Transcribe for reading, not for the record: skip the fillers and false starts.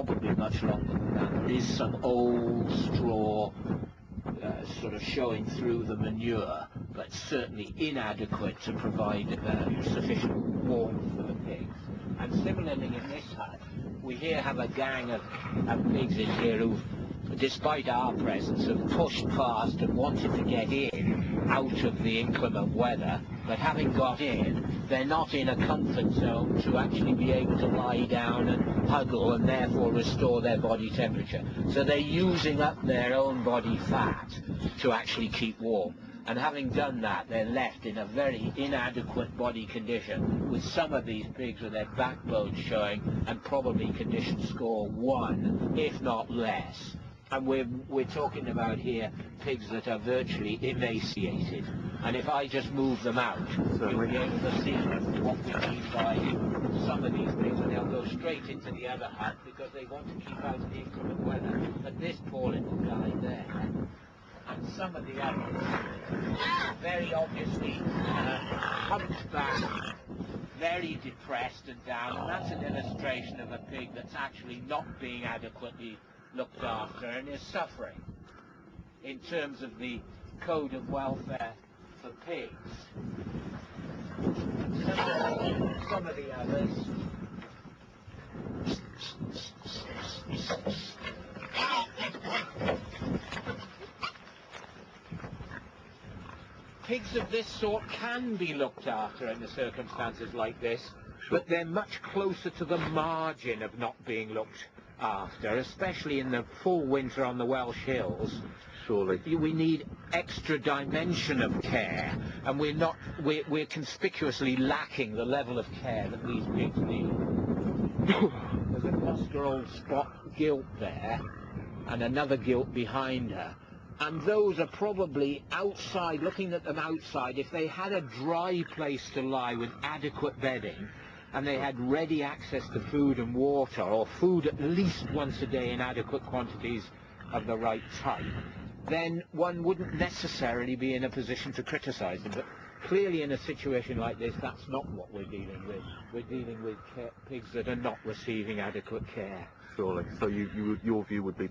probably much longer than that. There is some old straw sort of showing through the manure, but certainly inadequate to provide sufficient warmth for the pigs. And similarly in this hut, we here have a gang of pigs in here who, despite our presence, have pushed past and wanted to get in out of the inclement weather, but having got in, they're not in a comfort zone to actually be able to lie down and huddle and therefore restore their body temperature. So they're using up their own body fat to actually keep warm. And having done that, they're left in a very inadequate body condition, with some of these pigs with their backbones showing and probably condition score 1, if not less. And we're talking about here pigs that are virtually emaciated. And if I just move them out, you'll be able to see what we mean by some of these pigs, and they'll go straight into the other hut because they want to keep out of the inclement weather. But this poor little guy there, and some of the others, very obviously humped back, very depressed and down, and that's an illustration of a pig that's actually not being adequately looked after and is suffering in terms of the code of welfare for pigs. Some of the others, pigs of this sort can be looked after in the circumstances like this, but they're much closer to the margin of not being looked after, especially in the full winter on the Welsh hills. Surely. We need extra dimension of care, and we're conspicuously lacking the level of care that these pigs need. There's a cluster old spot gilt there, and another gilt behind her. And those are probably outside, looking at them outside, if they had a dry place to lie with adequate bedding, and they had ready access to food and water, or food at least once a day in adequate quantities of the right type, then one wouldn't necessarily be in a position to criticize them. But clearly in a situation like this, that's not what we're dealing with. We're dealing with pigs that are not receiving adequate care. Surely. So your view would be